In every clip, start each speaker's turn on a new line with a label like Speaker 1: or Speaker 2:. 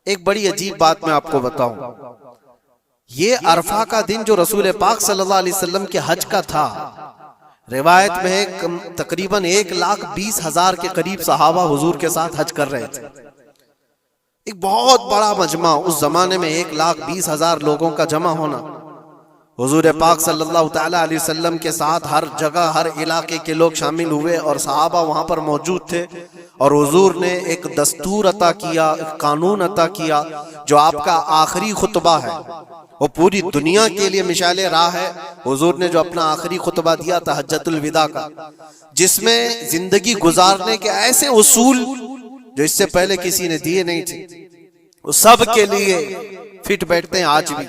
Speaker 1: ایک بڑی عجیب بات میں آپ کو بتاؤں، یہ عرفہ کا دن جو رسول پاک صلی اللہ علیہ وسلم کے حج کا تھا، روایت میں ہے تقریباً 1,20,000 کے قریب صحابہ حضور کے ساتھ حج کر رہے تھے۔ ایک بہت بڑا مجمع، اس زمانے میں 1,20,000 لوگوں کا جمع ہونا، حضور پاک صلی اللہ تعالی علیہ وسلم کے ساتھ ہر جگہ ہر علاقے کے لوگ شامل ہوئے اور صحابہ وہاں پر موجود تھے، اور حضور نے ایک دستور عطا کیا، ایک قانون عطا کیا جو آپ کا آخری خطبہ ہے، وہ پوری دنیا کے لیے مشعل راہ ہے۔ حضور نے جو اپنا آخری خطبہ دیا تھا حجۃ الوداع کا، جس میں زندگی گزارنے کے ایسے اصول جو اس سے پہلے کسی نے دیے نہیں تھے، وہ سب کے لیے فٹ بیٹھتے ہیں آج بھی۔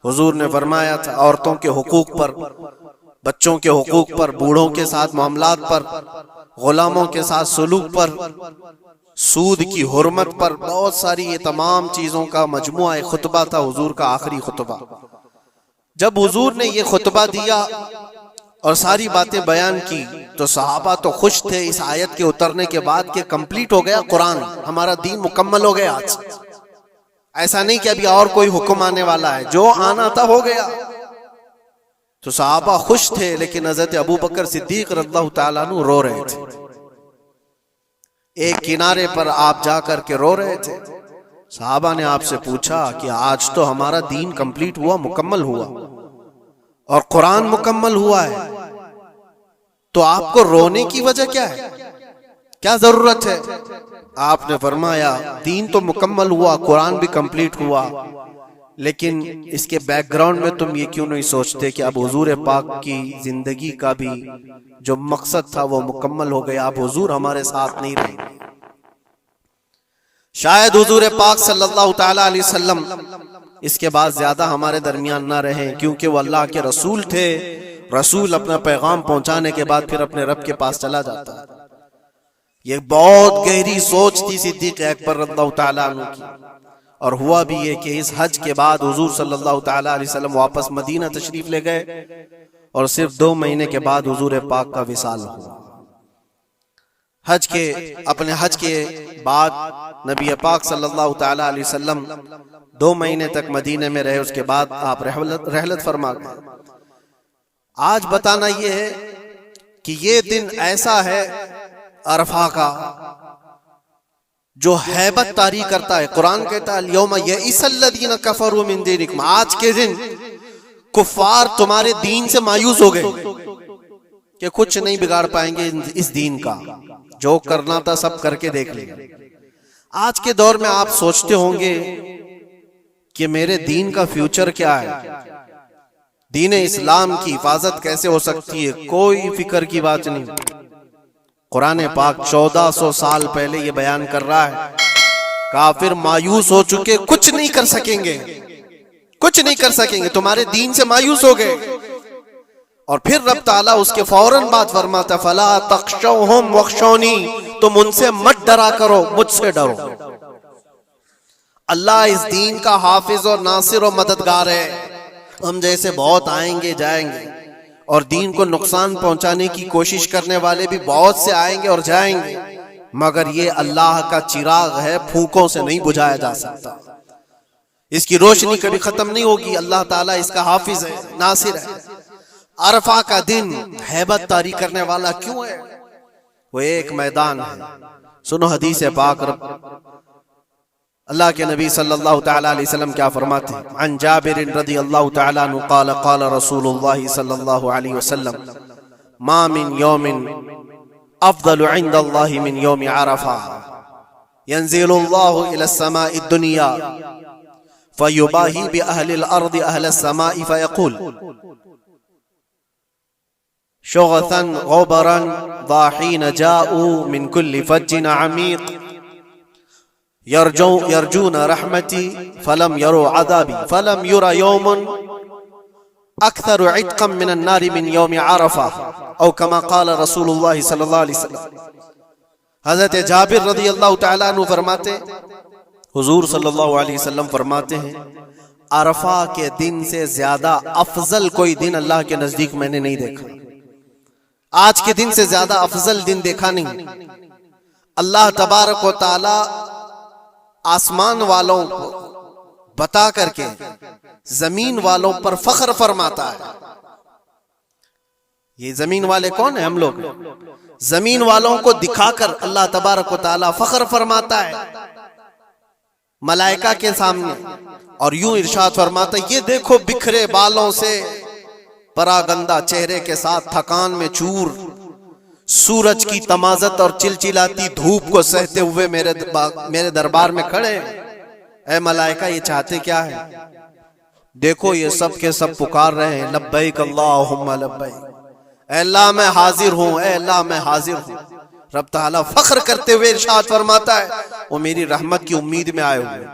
Speaker 1: حضور نے فرمایا تھا عورتوں کے حقوق پر، بچوں کے حقوق پر، بوڑھوں کے ساتھ معاملات پر، غلاموں کے ساتھ سلوک پر، سود کی حرمت پر، بہت ساری یہ تمام چیزوں کا مجموعہ ایک خطبہ تھا حضور کا آخری خطبہ۔ جب حضور نے یہ خطبہ دیا اور ساری باتیں بیان کی تو صحابہ تو خوش تھے اس آیت کے اترنے کے بعد کہ کمپلیٹ ہو گیا قرآن، ہمارا دین مکمل ہو گیا آج۔ ایسا نہیں کہ ابھی اور کوئی حکم آنے والا ہے، جو آنا تھا ہو گیا۔ تو صحابہ خوش تھے، لیکن حضرت ابوبکر صدیق رضی اللہ تعالیٰ عنہ رو رہے تھے۔ ایک کنارے پر آپ جا کر کے رو رہے تھے۔ صحابہ نے آپ سے پوچھا کہ آج تو ہمارا دین کمپلیٹ ہوا، مکمل ہوا، اور قرآن مکمل ہوا ہے، تو آپ کو رونے کی وجہ کیا ہے؟ کیا ضرورت ہے؟ آپ نے فرمایا دین تو مکمل ہوا، قرآن بھی کمپلیٹ ہوا، لیکن اس کے بیک گراؤنڈ میں تم یہ کیوں نہیں سوچتے کہ اب حضور پاک کی زندگی کا بھی جو مقصد تھا وہ مکمل ہو گیا، اب حضور ہمارے ساتھ نہیں رہیں گے۔ شاید حضور پاک صلی اللہ تعالی علیہ وسلم اس کے بعد زیادہ ہمارے درمیان نہ رہیں، کیونکہ وہ اللہ کے رسول تھے۔ رسول اپنا پیغام پہنچانے کے بعد پھر اپنے رب کے پاس چلا جاتا ہے۔ یہ بہت گہری سوچ تھی صدیق اکبر رضی اللہ تعالیٰ عنہ کی، اور ہوا بھی یہ کہ اس حج کے بعد حضور صلی اللہ تعالیٰ علیہ وسلم واپس مدینہ تشریف لے گئے، اور صرف 2 مہینے کے بعد حضور پاک کا وصال ہوا۔ اپنے حج کے بعد نبی پاک صلی اللہ تعالیٰ علیہ وسلم 2 مہینے تک مدینہ میں رہے، اس کے بعد آپ رحلت فرما گئے۔ آج بتانا یہ ہے کہ یہ دن ایسا ہے عرفہ کا جو ہیبت طاری کرتا ہے۔ قرآن کہتا ہے الیوم یئس الذین کفروا من دینکم، آج کے دن کفار تمہارے دین سے مایوس ہو گئے کہ کچھ نہیں بگاڑ پائیں گے اس دین کا، جو کرنا تھا سب کر کے دیکھ لیں۔ آج کے دور میں آپ سوچتے ہوں گے کہ میرے دین کا فیوچر کیا ہے، دین اسلام کی حفاظت کیسے ہو سکتی ہے؟ کوئی فکر کی بات نہیں۔ قرآن پاک 1400 سال پہلے یہ بیان کر رہا ہے کافر مایوس ہو چکے، کچھ نہیں کر سکیں گے، کچھ نہیں کر سکیں گے، تمہارے دین سے مایوس ہو گئے۔ اور پھر رب تعالیٰ اس کے فوراً بعد فرماتا فَلَا تَخْشَوْهُمْ وَاخْشَوْنِي، تم ان سے مت ڈرا کرو، مجھ سے ڈرو۔ اللہ اس دین کا حافظ اور ناصر و مددگار ہے۔ ہم جیسے بہت آئیں گے جائیں گے، اور دین کو نقصان پہنچانے کی کوشش کرنے والے بھی بہت سے آئیں گے اور جائیں گے، مگر یہ اللہ کا چراغ ہے، پھونکوں سے نہیں بجھایا جا سکتا، اس کی روشنی کبھی ختم نہیں ہوگی۔ اللہ تعالیٰ اس کا حافظ ہے، ناصر ہے۔ عرفہ کا دن ہیبت طاری کرنے والا کیوں ہے؟ وہ ایک میدان ہے۔ سنو حدیث پاک، اللہ کے نبی صلی اللہ تعالیٰ علیہ وسلم کیا فرماتے ہیں؟ عن جابر رضی اللہ تعالیٰ عنہ قال قال رسول اللہ صلی اللہ علیہ وسلم ما من یوم افضل عند اللہ من یوم عرفہ ينزل اللہ الى السماء الدنیا فیباہی بأہل الارض اہل السماء فیقول شغثا غبرا ضاحین جاؤوا من کل فج عمیق یرجون رحمتی فلم یروا عذابی فلم یرى یوم اکثر عتقا من النار من یوم عرفہ او کما قال رسول اللہ صلی اللہ علیہ وسلم۔ حضرت جابر رضی اللہ تعالیٰ عنہ فرماتے، حضور صلی اللہ علیہ وسلم فرماتے ہیں عرفہ کے دن سے زیادہ افضل کوئی دن اللہ کے نزدیک میں نے نہیں دیکھا، آج کے دن سے زیادہ افضل دن دیکھا نہیں۔ اللہ تبارک و تعالی آسمان والوں کو بتا کر کے زمین والوں پر فخر فرماتا ہے. یہ زمین والے کون ہیں؟ ہم لوگ. زمین والوں کو دکھا کر اللہ تبارک و تعالی فخر فرماتا ہے ملائکہ کے سامنے، اور یوں ارشاد فرماتا ہے یہ دیکھو بکھرے بالوں سے پراگندہ چہرے کے ساتھ تھکان میں چور، سورج کی تمازت اور چلچلاتی دھوپ کو سہتے ہوئے میرے دربار میں کھڑے. اے ملائکہ یہ چاہتے کیا ہے؟ دیکھو یہ سب کے سب پکار رہے ہیں لبیک اللہم لبیک، اے اللہ میں حاضر ہوں، اے اللہ میں حاضر ہوں. رب تعالیٰ فخر کرتے ہوئے ارشاد فرماتا ہے وہ میری رحمت کی امید میں آئے ہوئے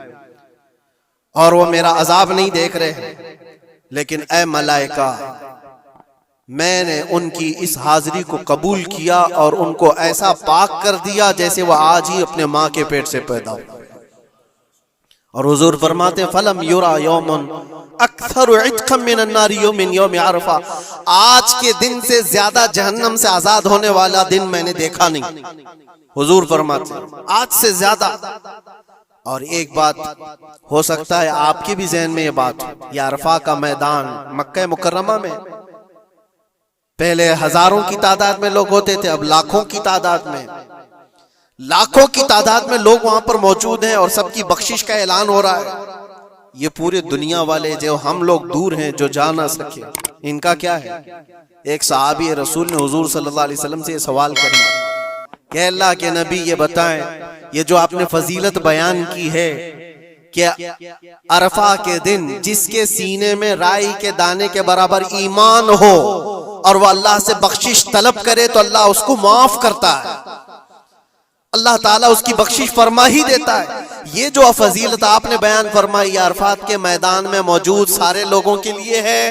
Speaker 1: اور وہ میرا عذاب نہیں دیکھ رہے، لیکن اے ملائکہ میں نے ان کی اس حاضری کو قبول کیا اور ان کو ایسا پاک کر دیا جیسے وہ آج ہی اپنے ماں کے پیٹ سے پیدا ہو. اور حضور فرماتے ہیں فَلَمْ يُرَى يَوْمٌ اکثر عتقا من النار من یوم عرفہ، آج کے دن سے زیادہ جہنم سے آزاد ہونے والا دن میں نے دیکھا نہیں. حضور فرماتے ہیں آج سے زیادہ. اور ایک بات ہو سکتا ہے آپ کے بھی ذہن میں یہ بات، یہ عرفہ کا میدان مکہ مکرمہ میں پہلے ہزاروں کی تعداد میں لوگ ہوتے تھے، اب لاکھوں کی تعداد میں، لاکھوں کی تعداد میں لوگ وہاں پر موجود ہیں اور سب کی بخشش کا اعلان ہو رہا ہے. یہ پورے دنیا والے جو ہم لوگ دور ہیں جو جا نہ سکے، ان کا کیا ہے؟ ایک صحابی رسول نے حضور صلی اللہ علیہ وسلم سے یہ سوال کیا کہ اللہ کے نبی یہ بتائیں یہ جو آپ نے فضیلت بیان کی ہے کہ عرفہ کے دن جس کے سینے میں رائی کے دانے کے برابر ایمان ہو اور وہ اللہ سے بخشش طلب کرے تو اللہ اس کو معاف کرتا ہے، اللہ تعالیٰ اس کی بخشش فرما ہی دیتا ہے. یہ جو فضیلت آپ نے بیان فرمائی عرفات کے میدان میں موجود سارے لوگوں کے لیے ہے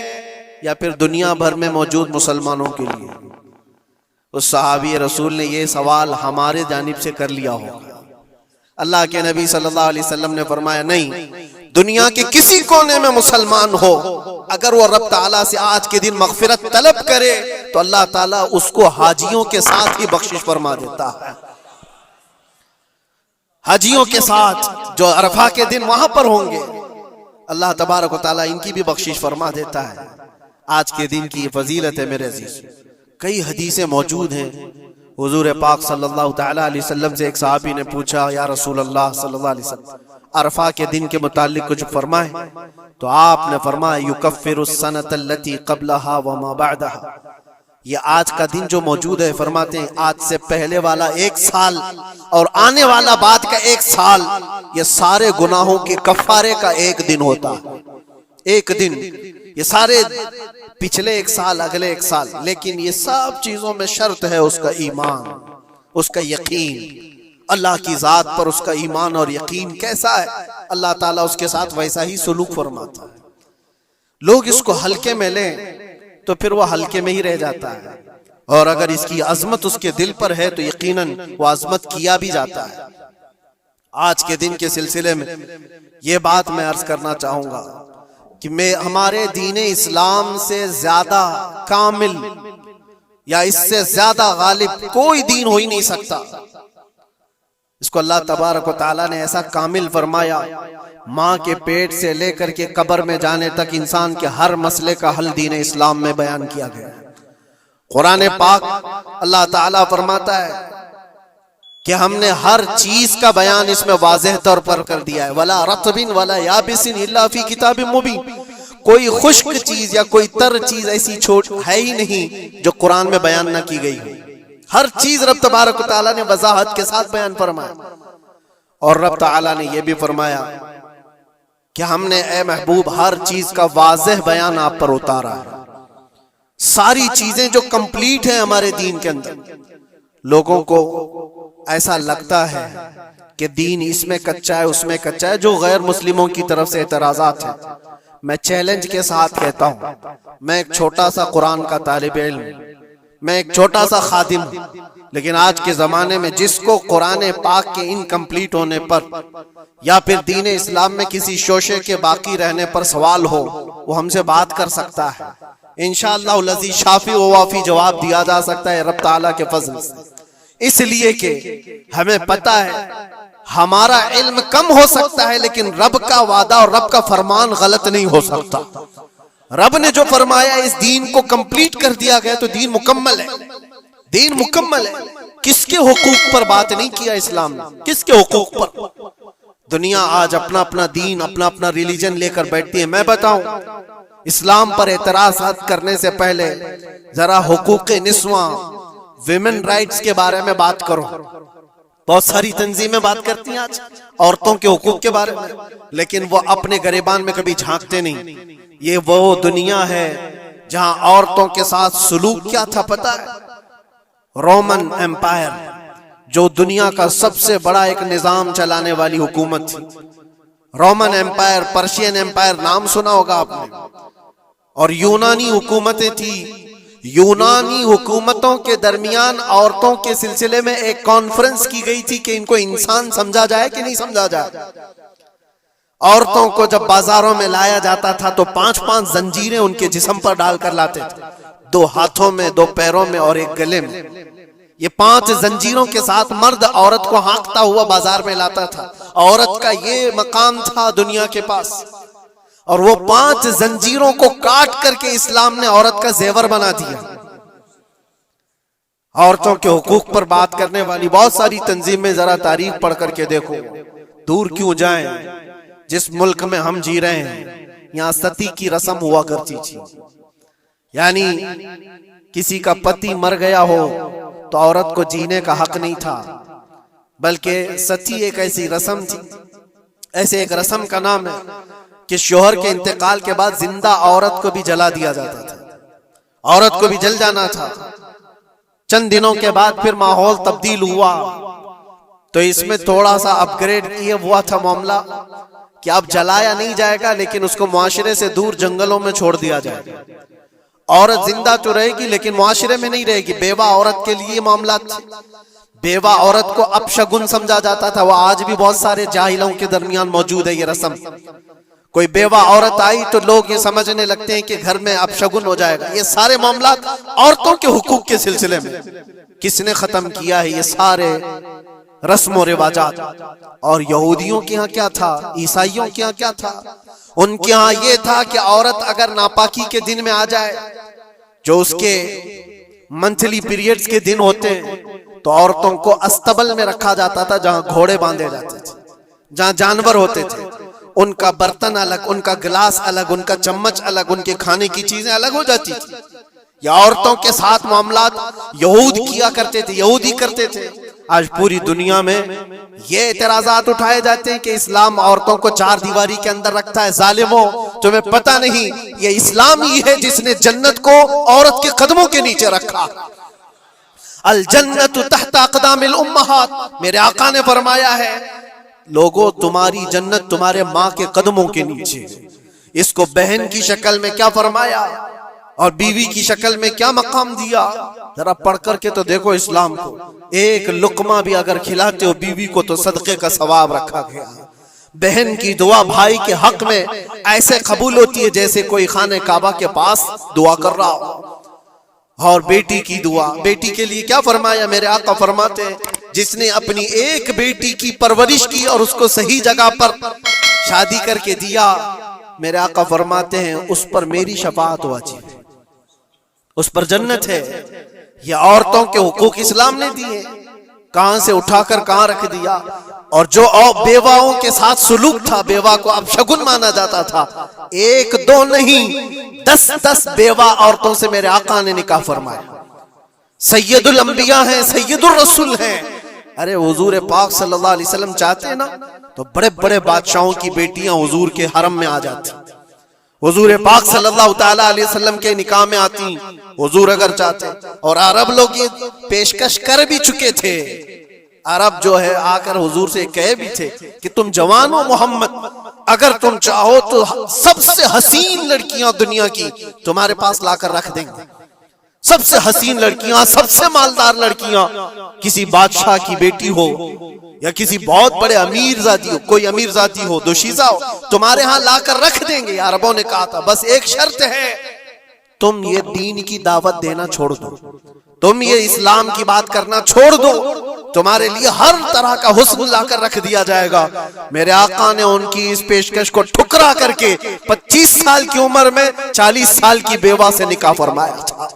Speaker 1: یا پھر دنیا بھر میں موجود مسلمانوں کے لیے؟ اس صحابی رسول نے یہ سوال ہمارے جانب سے کر لیا ہوگا. اللہ کے نبی صلی اللہ علیہ وسلم نے فرمایا نہیں، دنیا کے کسی کونے میں مسلمان ہو اگر وہ رب تعالیٰ سے آج کے دن مغفرت طلب کرے تو اللہ تعالیٰ اس کو حاجیوں کے ساتھ ہی بخشش فرما دیتا ہے. حاجیوں کے ساتھ جو عرفہ کے دن وہاں پر ہوں گے اللہ تبارک و تعالیٰ ان کی بھی بخشش فرما دیتا ہے. آج کے دن کی یہ فضیلت ہے میرے عزیز. کئی حدیثیں موجود ہیں. حضور پاک صلی اللہ تعالیٰ علیہ وسلم سے ایک صحابی نے پوچھا یا رسول اللہ صلی اللہ علیہ وسلم عرفہ کے دن کے متعلق کچھ فرمائیں، تو آپ نے فرمایا یکفر السنۃ التي قبلها وما بعدها، یہ آج کا دن جو موجود ہے فرماتے ہیں آج سے پہلے والا ایک سال اور آنے والا بعد کا ایک سال یہ سارے گناہوں کے کفارے کا ایک دن ہوتا ہے. ایک دن یہ سارے پچھلے ایک سال اگلے ایک سال، لیکن یہ سب چیزوں میں شرط ہے اس کا ایمان، اس کا یقین. اللہ کی ذات پر اس کا ایمان اور یقین کیسا ہے اللہ تعالیٰ اس کے ساتھ ویسا ہی سلوک فرماتا ہے. لوگ اس کو ہلکے میں لیں تو پھر وہ ہلکے میں ہی رہ جاتا ہے، اور اگر اس کی عظمت اس کے دل پر ہے تو یقیناً وہ عظمت کیا بھی جاتا ہے. آج کے دن کے سلسلے میں یہ بات میں عرض کرنا چاہوں گا کہ ہمارے دین اسلام سے زیادہ کامل یا اس سے زیادہ غالب کوئی دین ہو ہی نہیں سکتا. اس کو اللہ تبارک و تعالیٰ نے ایسا کامل فرمایا، ماں کے پیٹ سے لے کر کے قبر میں جانے تک انسان کے ہر مسئلے کا حل دین اسلام میں بیان کیا گیا. قرآن پاک اللہ تعالیٰ فرماتا ہے کہ ہم نے ہر چیز کا بیان اس میں واضح طور پر کر دیا ہے. وَلَا رَطْبٍ وَلَا يَابِسٍ إِلَّا فِي كِتَابٍ مُبِينٍ، کوئی خشک چیز یا کوئی تر چیز ایسی چھوٹ ہے ہی نہیں جو قرآن میں بیان نہ کی گئی ہو. ہر چیز رب تبارک و تعالیٰ نے وضاحت کے ساتھ بیان فرمایا. اور رب تعالیٰ نے یہ بھی فرمایا کہ ہم نے اے محبوب ہر چیز کا واضح بیان آپ پر اتارا ہے. ساری چیزیں جو کمپلیٹ ہیں ہمارے دین کے اندر. لوگوں کو ایسا لگتا ہے کہ دین اس میں کچا ہے اس میں کچا ہے، جو غیر مسلموں کی طرف سے اعتراضات ہیں. میں چیلنج کے ساتھ کہتا ہوں، میں ایک چھوٹا سا قرآن کا طالب علم، میں ایک چھوٹا سا خادم ہوں، لیکن آج کے زمانے میں جس کو قرآن پاک کے انکمپلیٹ ہونے پر یا پھر دین اسلام میں کسی شوشے کے باقی رہنے پر سوال ہو وہ ہم سے بات کر سکتا ہے. انشاءاللہ الذی شافی و وافی جواب دیا جا سکتا ہے رب تعالیٰ کے فضل سے، اس لیے کہ ہمیں پتہ ہے ہمارا علم کم ہو سکتا ہے لیکن رب کا وعدہ اور رب کا فرمان غلط نہیں ہو سکتا. رب نے جو فرمایا اس دین کو کمپلیٹ کر دیا گیا تو دین مکمل ہے. دین مکمل ہے. کس کے حقوق پر بات نہیں کیا اسلام نے؟ کس کے حقوق پر؟ دنیا آج اپنا اپنا دین اپنا اپنا ریلیجن لے کر بیٹھتی ہے. میں بتاؤں اسلام پر اعتراضات کرنے سے پہلے ذرا حقوق نسواں ویمن رائٹس کے بارے میں بات کرو. بہت ساری تنظیمیں بات کرتی ہیں آج عورتوں کے حقوق کے بارے میں، لیکن وہ اپنے گریبان میں کبھی جھانکتے نہیں. یہ وہ دنیا ہے جہاں عورتوں کے ساتھ سلوک کیا تھا پتہ ہے؟ رومن ایمپائر جو دنیا کا سب سے بڑا ایک نظام چلانے والی حکومت تھی. رومن ایمپائر، پرشین ایمپائر نام سنا ہوگا آپ نے. اور یونانی حکومتیں تھی. یونانی حکومتوں کے درمیان عورتوں کے سلسلے میں ایک کانفرنس کی گئی تھی کہ ان کو انسان سمجھا جائے کہ نہیں سمجھا جائے. عورتوں کو جب بازاروں میں لایا جاتا تھا تو 5 زنجیریں ان کے جسم پر ڈال کر لاتے تھے، 2 ہاتھوں میں، 2 پیروں میں اور 1 گلے میں. یہ 5 زنجیروں کے ساتھ مرد عورت کو ہانکتا ہوا بازار میں لاتا تھا. عورت کا یہ مقام تھا دنیا کے پاس. اور وہ 5 زنجیروں کو کاٹ کر کے اسلام نے عورت کا زیور بنا دیا. عورتوں کے حقوق پر بات کرنے والی بہت ساری تنظیمیں ذرا تاریخ پڑھ کر کے دیکھو. دور کیوں جائیں؟ جس ملک میں ہم جی رہے ہیں یہاں ستی کی رسم ہوا کرتی تھی. یعنی کسی کا پتی مر گیا ہو تو عورت کو جینے کا حق نہیں تھا، بلکہ ستی ایک ایسی رسم تھی. ایسے ایک رسم کا نام ہے کہ شوہر کے انتقال کے بعد زندہ عورت کو بھی جلا دیا جاتا تھا. عورت کو بھی جل جانا تھا. چند دنوں کے بعد پھر ماحول تبدیل ہوا تو اس میں تھوڑا سا اپ گریڈ کیا ہوا تھا معاملہ کہ اب جلایا نہیں جائے گا لیکن اس کو معاشرے سے دور جنگلوں میں چھوڑ دیا جائے گا. عورت زندہ تو رہے گی لیکن معاشرے میں نہیں رہے گی. بیوہ عورت کے لیے معاملات تھے. بیوہ عورت کو اپشگن سمجھا جاتا تھا. وہ آج بھی بہت سارے جاہلوں کے درمیان موجود ہے یہ رسم. کوئی بیوہ عورت آئی تو لوگ یہ سمجھنے لگتے ہیں کہ گھر میں اپشگن ہو جائے گا. یہ سارے معاملات عورتوں کے حقوق کے سلسلے میں کس نے ختم کیا ہے؟ یہ سارے رسم و رواجات. اور یہودیوں کے ہاں کیا تھا؟ عیسائیوں کے ہاں کیا تھا؟ ان کے ہاں یہ تھا کہ عورت اگر ناپاکی کے دن میں آ جائے، جو اس کے منتھلی پیریڈز کے دن ہوتے ہیں، تو عورتوں کو استبل میں رکھا جاتا تھا جہاں گھوڑے باندھے جاتے تھے، جہاں جانور ہوتے تھے. ان کا برتن الگ، ان کا گلاس الگ، ان کا چمچ الگ، ان کے کھانے کی چیزیں الگ ہو جاتی تھی. یہ عورتوں کے ساتھ معاملات یہود کیا کرتے تھے، یہودی کرتے تھے. آج پوری دنیا میں یہ اعتراضات اٹھائے جاتے ہیں کہ اسلام عورتوں کو 4 دیواری کے اندر رکھتا ہے. ظالموں، تمہیں پتہ نہیں یہ اسلام ہی ہے جس نے جنت کو عورت کے قدموں کے نیچے رکھا. الجنت تحت اقدام الامہات. میرے آقا نے فرمایا ہے لوگوں تمہاری جنت تمہارے ماں کے قدموں کے نیچے. اس کو بہن کی شکل میں کیا فرمایا اور بیوی کی شکل میں کیا مقام دیا. ذرا پڑھ کر کے تو دیکھو اسلام کو. ایک لقمہ بھی اگر کھلاتے ہو بیوی کو تو صدقے کا ثواب رکھا گیا. بہن کی دعا بھائی کے حق میں ایسے قبول ہوتی ہے جیسے کوئی خانہ کعبہ کے پاس دعا کر رہا ہو. اور بیٹی کی دعا، بیٹی کے لیے کیا فرمایا؟ میرے آقا فرماتے ہیں جس نے اپنی ایک بیٹی کی پرورش کی اور اس کو صحیح جگہ پر شادی کر کے دیا، میرے آقا فرماتے ہیں اس پر میری شفاعت واجب ہے، اس پر جنت ہے. یہ عورتوں کے حقوق اسلام نے دیے، کہاں سے اٹھا کر کہاں رکھ دیا. اور جو بیواؤں کے ساتھ سلوک تھا، بیوہ کو اپشگن مانا جاتا تھا. 1 2 نہیں 10 بیوہ عورتوں سے میرے آقا نے نکاح فرمایا. سید الانبیاء ہیں، سید الرسول ہیں. ارے حضور پاک صلی اللہ علیہ وسلم چاہتے ہیں نا تو بڑے بڑے بادشاہوں کی بیٹیاں حضور کے حرم میں آ جاتی. حضور پاک صلی اللہ تعالی علیہ وسلم کے نکاح میں آتی حضور اگر چاہتے. اور عرب لوگ یہ پیشکش کر بھی چکے تھے. عرب جو ہے آ کر حضور سے کہے بھی تھے کہ تم جوان ہو محمد، اگر تم چاہو تو سب سے حسین لڑکیاں دنیا کی تمہارے پاس لا کر رکھ دیں گے. سب سے حسین لڑکیاں، سب سے مالدار لڑکیاں، کسی بادشاہ کی بیٹی ہو یا کسی بہت بڑے امیر ذاتی ہو، کوئی امیر ذاتی ہو، دوشیزہ ہو، تمہارے ہاں لا کر رکھ دیں گے. عربوں نے کہا تھا بس ایک شرط ہے، تم یہ دین کی دعوت دینا چھوڑ دو. تم یہ اسلام کی بات کرنا چھوڑ دو، تمہارے لیے ہر طرح کا حسن لا کر رکھ دیا جائے گا۔ میرے آقا نے ان کی اس پیشکش کو ٹھکرا کر کے 25 سال کی عمر میں 40 سال کی بیوہ سے نکاح فرمایا تھا۔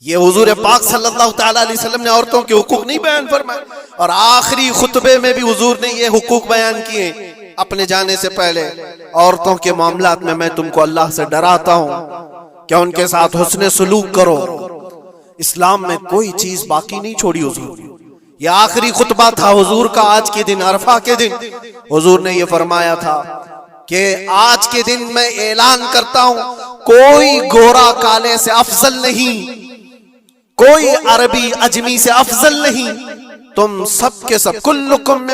Speaker 1: یہ حضور پاک صلی اللہ تعالی علیہ وسلم نے عورتوں کے حقوق نہیں بیان فرمائے، اور آخری خطبے میں بھی حضور نے یہ حقوق بیان کیے اپنے جانے سے پہلے۔ عورتوں کے معاملات میں تم کو اللہ سے ڈراتا ہوں کہ ان کے ساتھ حسن سلوک کرو۔ اسلام میں کوئی چیز باقی نہیں چھوڑی حضور۔ یہ آخری خطبہ تھا حضور کا آج کے دن، عرفہ کے دن حضور نے یہ فرمایا تھا کہ آج کے دن میں اعلان کرتا ہوں کوئی گورا کالے سے افضل نہیں، کوئی عربی اجمی سے افضل نہیں، تم سب کے سب کلکم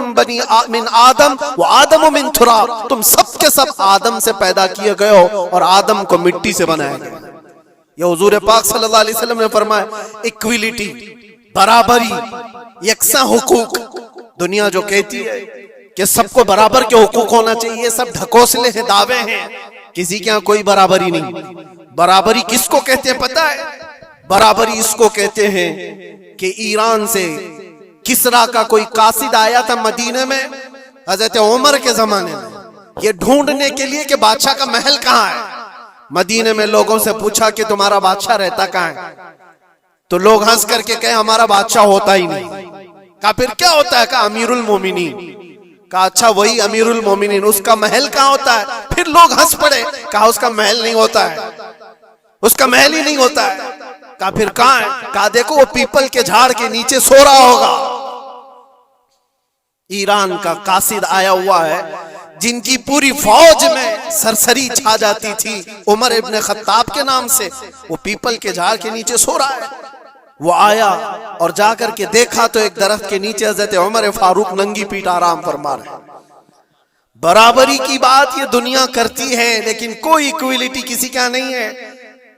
Speaker 1: من آدم و آدم من تراب، تم سب کے سب آدم سے پیدا کیے گئے ہو اور آدم کو مٹی سے بنایا گیا۔ یہ حضور پاک صلی اللہ علیہ وسلم نے فرمایا ایکویلٹی، برابری، یکساں حقوق۔ دنیا جو کہتی ہے کہ سب کو برابر کے حقوق ہونا چاہیے، سب ڈھکوسلے ہیں، دعوے ہیں، کسی کے یہاں کوئی برابری نہیں۔ برابری کس کو کہتے ہیں پتہ ہے؟ برابری اس کو کہتے ہیں کہ ایران سے کسرا کا کوئی قاصد آیا تھا مدینے میں حضرت عمر کے زمانے میں، یہ ڈھونڈنے کے لیے کہ بادشاہ کا محل کہاں ہے۔ مدینے میں لوگوں سے پوچھا کہ تمہارا بادشاہ رہتا کہاں ہے، تو لوگ ہنس کر کے کہے ہمارا بادشاہ ہوتا ہی نہیں۔ کہا پھر کیا ہوتا ہے؟ کہا امیر المومنین۔ کہا اچھا وہی امیر المومنین، اس کا محل کہاں ہوتا ہے؟ پھر لوگ ہنس پڑے، کہا اس کا محل نہیں ہوتا ہے، اس کا محل ہی نہیں ہوتا ہے۔ کہا پھر کہاں ہے؟ کہا دیکھو وہ پیپل کے جھاڑ کے نیچے سو رہا ہوگا۔ ایران کا قاصد آیا ہوا ہے جن کی پوری فوج میں سرسری چھا جاتی تھی عمر ابن خطاب کے نام سے، وہ پیپل کے جھاڑ کے نیچے سو رہا ہے۔ وہ آیا اور جا کر کے دیکھا تو ایک درخت کے نیچے حضرت عمر فاروق ننگی پیٹ آرام فرما رہے ہیں۔ برابری کی بات یہ دنیا کرتی ہے لیکن کوئی ایکویلٹی کسی کا نہیں ہے۔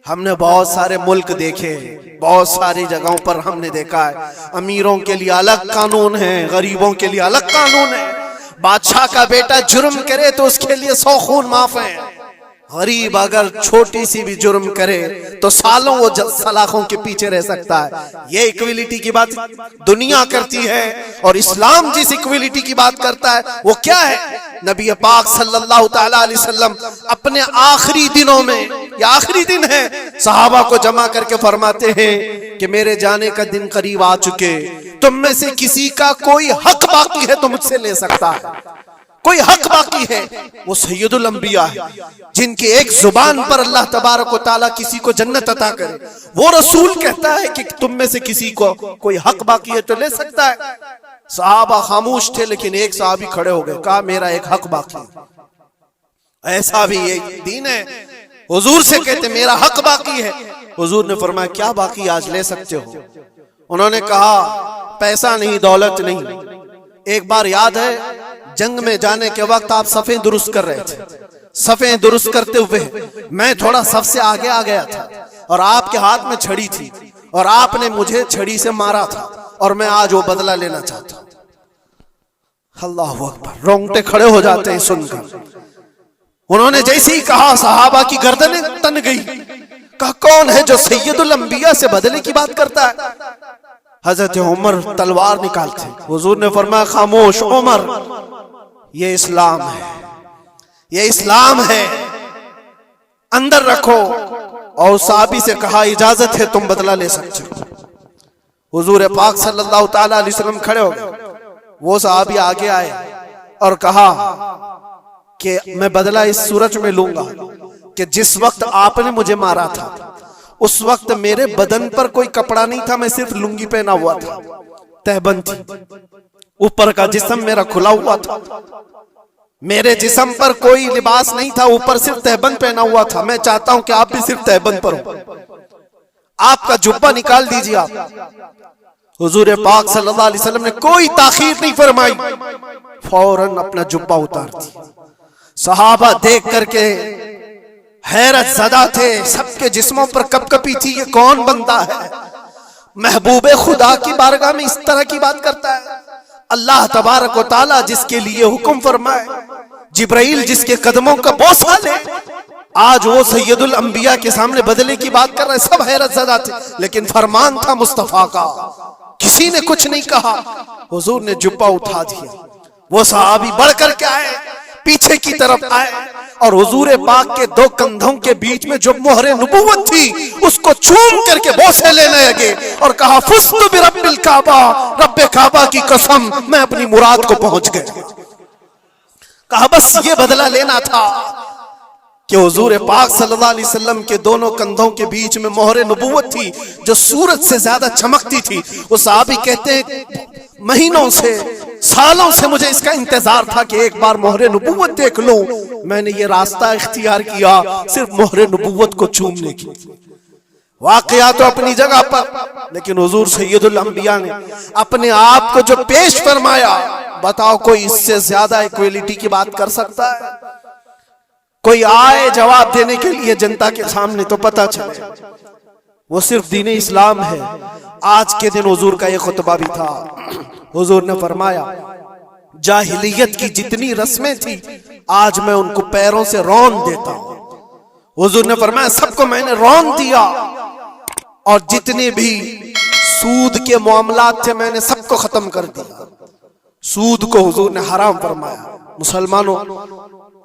Speaker 1: ہم نے بہت سارے ملک دیکھے، بہت ساری جگہوں پر ہم نے دیکھا ہے امیروں کے لیے الگ قانون ہے، غریبوں کے لیے الگ قانون ہے۔ بادشاہ کا بیٹا جرم کرے تو اس کے لیے 100 خون معاف ہیں، غریب اگر چھوٹی سی بھی جرم کرے تو سالوں وہ سلاخوں کے پیچھے رہ سکتا ہے۔ یہ ایکویلٹی کی بات دنیا کرتی ہے، اور اسلام جس ایکویلٹی کی بات کرتا ہے وہ کیا ہے؟ نبی پاک صلی اللہ تعالی علیہ وسلم اپنے آخری دنوں میں، یہ آخری دن ہے، صحابہ کو جمع کر کے فرماتے ہیں کہ میرے جانے کا دن قریب آ چکے، تم میں سے کسی کا کوئی حق باقی ہے تو مجھ سے لے سکتا ہے، کوئی حق باقی ہے وہ سید الانبیاء ہے، جن کی ایک زبان پر اللہ تبارک و تعالیٰ کسی کو جنت عطا کرے، وہ رسول کہتا ہے کہ تم میں سے کسی کو کوئی حق باقی ہے تو لے سکتا ہے۔ صحابہ خاموش تھے لیکن ایک صحابی کھڑے ہو گئے، کہا میرا ایک حق باقی ہے۔ ایسا بھی ایک دین ہے، حضور سے کہتے میرا حق باقی ہے۔ حضور نے فرمایا کیا باقی آج لے سکتے ہو؟ انہوں نے کہا پیسہ نہیں، دولت نہیں۔ ایک بار یاد ہے جنگ میں جانے کے وقت آپ صفیں درست کر رہے تھے، صفیں درست کرتے ہوئے میں تھوڑا صف سے آگے آ گیا تھا اور آپ کے ہاتھ میں چھڑی تھی اور آپ نے مجھے چھڑی سے مارا تھا اور میں آج وہ بدلہ لینا چاہتا ہوں۔ اللہ اکبر، رونگٹے کھڑے ہو جاتے ہیں سن کر۔ انہوں نے جیسے ہی کہا صحابہ کی گردنیں تن گئی۔ کہا کون ہے جو سید الانبیاء سے بدلے کی بات کرتا ہے؟ حضرت عمر تلوار نکالتے، حضور نے فرمایا خاموش عمر، یہ اسلام ہے، یہ اسلام ہے، اندر رکھو۔ اور صحابی سے کہا اجازت ہے تم بدلہ لے سکتے ہو۔ حضور پاک صلی اللہ تعالی علیہ وسلم کھڑے ہو گئے، وہ صحابی آگے آئے اور کہا کہ میں بدلہ اس صورت میں لوں گا کہ جس وقت آپ نے مجھے مارا تھا اس وقت میرے بدن پر کوئی کپڑا نہیں تھا، میں صرف لنگی پہنا ہوا تھا، تہبند تھی، اوپر کا جسم میرا کھلا ہوا تھا، میرے جسم پر کوئی لباس نہیں تھا، اوپر صرف تہبند پہنا ہوا تھا۔ میں چاہتا ہوں کہ آپ بھی صرف تہبند پر ہو، آپ کا جبہ نکال دیجیے۔ آپ حضور پاک صلی اللہ علیہ وسلم نے کوئی تاخیر نہیں فرمائی، فوراً اپنا جبہ اتار دی۔ صحابہ دیکھ کر کے حیرت زدہ تھے، سب کے جسموں پر کپ کپی تھی، یہ کون بندہ ہے؟ محبوب خدا کی بارگاہ میں اس طرح کی بات کرتا ہے؟ اللہ تبارک و تعالیٰ جس کے لیے حکم فرمائے، جبرائیل جس کے قدموں کا بوسہ لے، آج وہ سید الانبیاء کے سامنے بدلے کی بات کر رہے، سب حیرت زدہ تھے، لیکن فرمان تھا مصطفیٰ کا، کسی نے کچھ نہیں کہا۔ حضور نے جبہ اٹھا دیا، وہ صحابی بڑھ کر کے آئے، پیچھے کی طرف آئے، اور حضور پاک کے دو کندھوں کے بیچ میں جو مہر نبوت تھی اس کو چوم کر کے بوسے لینے لگے اور کہا فزت برب الکعبہ، رب کعبہ کی قسم میں اپنی مراد کو پہنچ گئے۔ کہا بس یہ بدلہ لینا تھا کہ حضور پاک صلی اللہ علیہ وسلم کے دونوں کندھوں کے بیچ میں مہر نبوت تھی جو سورج سے زیادہ چمکتی تھی۔ وہ صحابی کہتے ہیں مہینوں سے، سالوں سے مجھے اس کا انتظار تھا کہ ایک بار مہر نبوت دیکھ لوں، میں نے یہ راستہ اختیار کیا صرف مہر نبوت کو چومنے کی۔ واقعات تو اپنی جگہ پر، لیکن حضور سید الانبیاء نے اپنے آپ کو جو پیش فرمایا، بتاؤ کوئی اس سے زیادہ ایکویلٹی کی بات کر سکتا ہے؟ کوئی آئے جواب دینے کے لیے جنتا کے سامنے تو پتہ چلے وہ صرف دین اسلام ہے۔ آج کے دن حضور کا یہ خطبہ بھی تھا، حضور نے فرمایا جاہلیت کی جتنی رسمیں تھی آج میں ان کو پیروں سے رون دیتا ہوں۔ حضور نے فرمایا سب کو میں نے رون دیا، اور جتنے بھی سود کے معاملات تھے میں نے سب کو ختم کر دیا۔ سود کو حضور نے حرام فرمایا۔ مسلمانوں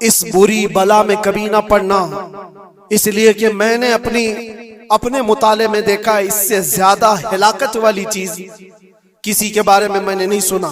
Speaker 1: اس بری بلا میں کبھی نہ پڑنا، اس لیے کہ میں نے اپنے مطالعے میں دیکھا اس سے زیادہ ہلاکت والی چیز کسی کے بارے میں نے نہیں سنا۔